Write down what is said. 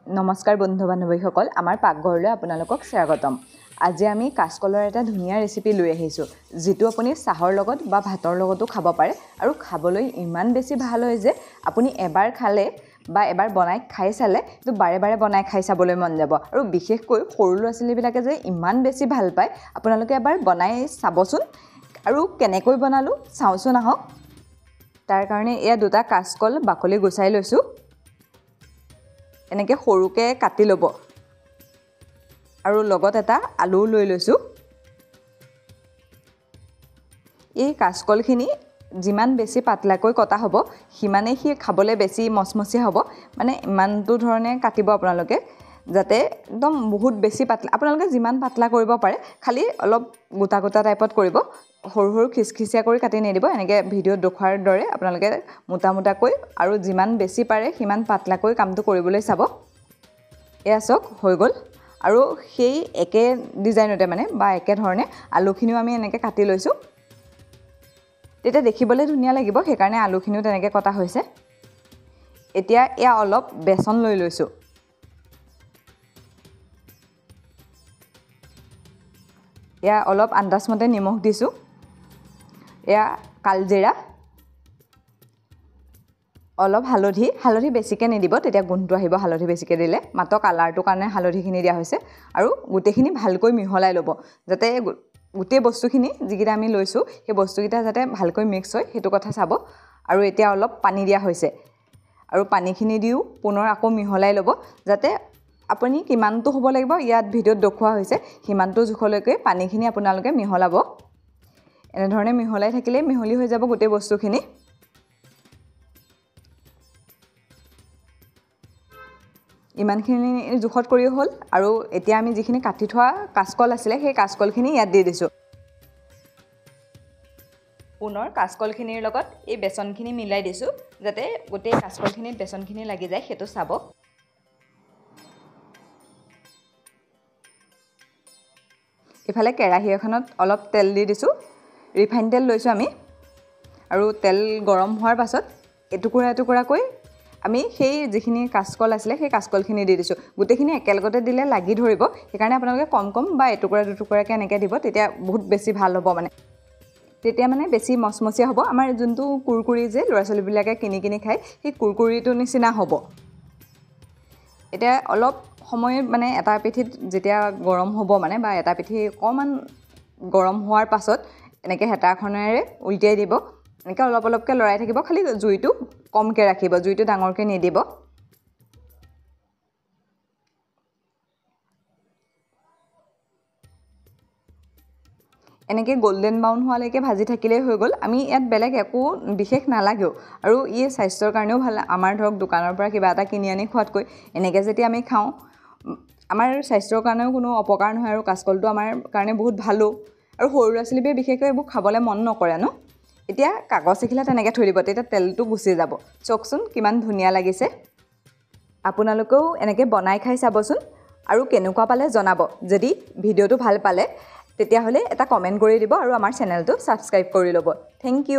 নমস্কাৰ বন্ধু বান্ধৱীসকল আমাৰ পাকঘৰলৈ আপোনালোকক স্বাগতম। আজি আমি কাচকলৰ এটা ধুনীয়া ৰেচিপি লৈ আহিছোঁ যেটো আপুনি চাহৰ লগত বা ভাতৰ লগতো খাব পাৰে আৰু খাবলৈ ইমান বেছি ভাল হয় যে আপুনি এবাৰ খালে বা এবাৰ বনাই খাই চালে তো বাৰে বাৰে বনাই খাই চাবলৈ মন যাব আৰু বিশেষকৈ সৰু ল'ৰা-ছোৱালীবিলাকে যে ইমান বেছি ভাল পায় আপোনালোকে এবাৰ বনাই চাবচোন আৰু কেনেকৈ বনালো চাওচোন আহক। তাৰ কাৰণে এয়া দুটা কাচকল বাকলি গুচাই লৈছোঁ। এনেকৈ সৰুকৈ কাটি ল'ব আৰু লগত এটা আলু লৈ লৈছোঁ। এই কাচকলখিনি যিমান বেছি পাতলাকৈ কটা হ'ব সিমানেই সি খাবলৈ বেছি মচমচীয়া হ'ব। মানে ইমানটো ধৰণে কাটিব আপোনালোকে যাতে একদম বহুত বেছি পাতলা, আপোনালোকে যিমান পাতলা কৰিব পাৰে খালি অলপ গোটা গোটা টাইপত কৰিব। সৰু সৰু খিচখিচিয়া কৰি কাটি নিদিব, এনেকৈ ভিডিঅ'ত দেখুৱাৰ দৰে আপোনালোকে মোটা মোটাকৈ আৰু যিমান বেছি পাৰে সিমান পাতলাকৈ কামটো কৰিবলৈ চাব। এয়া চাওক হৈ গ'ল আৰু সেই একে ডিজাইনতে মানে বা একে ধৰণে আলুখিনিও আমি এনেকৈ কাটি লৈছোঁ। তেতিয়া দেখিবলৈ ধুনীয়া লাগিব, সেইকাৰণে আলুখিনিও তেনেকৈ কটা হৈছে। এতিয়া এয়া অলপ বেচন লৈ লৈছোঁ। এয়া অলপ আন্দাজমতে নিমখ দিছোঁ। এয়া কালজিৰা, অলপ হালধি বেছিকৈ নিদিব, তেতিয়া গোন্ধটো আহিব হালধি বেছিকৈ দিলে। মাত্ৰ কালাৰটোৰ কাৰণে হালধিখিনি দিয়া হৈছে আৰু গোটেইখিনি ভালকৈ মিহলাই ল'ব যাতে গোটেই বস্তুখিনি যিকেইটা আমি লৈছোঁ সেই বস্তুকেইটা যাতে ভালকৈ মিক্স হয় সেইটো কথা চাব। আৰু এতিয়া অলপ পানী দিয়া হৈছে আৰু পানীখিনি দিও পুনৰ আকৌ মিহলাই ল'ব যাতে আপুনি কিমানটো হ'ব লাগিব ইয়াত ভিডিঅ'ত দেখুওৱা হৈছে সিমানটো জোখলৈকে পানীখিনি আপোনালোকে মিহলাব। এনেধৰণে মিহলাই থাকিলে মিহলি হৈ যাব গোটেই বস্তুখিনি। ইমানখিনি জোখত কৰি হ'ল আৰু এতিয়া আমি যিখিনি কাটি থোৱা কাচকল আছিলে সেই কাচকলখিনি ইয়াত দি দিছোঁ। পুনৰ কাচকলখিনিৰ লগত এই বেচনখিনি মিলাই দিছোঁ যাতে গোটেই কাচকলখিনিত বেচনখিনি লাগি যায় সেইটো চাব। ইফালে কেৰাহী এখনত অলপ তেল দি দিছোঁ, ৰিফাইন তেল লৈছোঁ আমি। আৰু তেল গৰম হোৱাৰ পাছত এটুকুৰা এটুকুৰাকৈ আমি সেই যিখিনি কাচকল আছিলে সেই কাচকলখিনি দি দিছোঁ। গোটেইখিনি একেলগতে দিলে লাগি ধৰিব, সেইকাৰণে আপোনালোকে কম কম বা এটুকুৰা দুটুকুৰাকৈ এনেকৈ দিব, তেতিয়া বহুত বেছি ভাল হ'ব। তেতিয়া মানে বেছি মচমচীয়া হ'ব। আমাৰ যোনটো কুৰকুৰি যে ল'ৰা-ছোৱালীবিলাকে কিনি খায় সেই কুৰকুৰিটোৰ নিচিনা হ'ব। এতিয়া অলপ সময় মানে এটা পিঠিত যেতিয়া গৰম হ'ব বা এটা পিঠি অকণমান গৰম হোৱাৰ পাছত এনেকৈ হেতাখনেৰে উল্টিয়াই দিব। এনেকৈ অলপ অলপকৈ লৰাই থাকিব, খালি জুইটো কমকৈ ৰাখিব, জুইটো ডাঙৰকৈ নিদিব। এনেকৈ গল্ডেন ব্ৰাউন হোৱালৈকে ভাজি থাকিলেই হৈ গ'ল। আমি ইয়াত বেলেগ একো বিশেষ নালাগেও আৰু ই স্বাস্থ্যৰ কাৰণেও ভাল। আমাৰ ধৰক দোকানৰ পৰা কিবা এটা কিনি আনি খোৱাতকৈ এনেকৈ যেতিয়া আমি খাওঁ আমাৰ স্বাস্থ্যৰ কাৰণেও কোনো অপকাৰ নহয় আৰু কাচকলটো আমাৰ কাৰণে বহুত ভালো। আৰু সৰু ল'ৰা-ছোৱালীবোৰে বিশেষকৈ এইবোৰ খাবলৈ মন নকৰে ন। এতিয়া কাগজ এখিলাত তেনেকৈ থৈ দিব, তেতিয়া তেলটো গুচি যাব। চাওকচোন কিমান ধুনীয়া লাগিছে। আপোনালোকেও এনেকৈ বনাই খাই চাবচোন আৰু কেনেকুৱা পালে জনাব। যদি ভিডিঅ'টো ভাল পালে তেতিয়াহ'লে এটা কমেণ্ট কৰি দিব আৰু আমাৰ চেনেলটো ছাবস্ক্ৰাইব কৰি ল'ব। Thank U.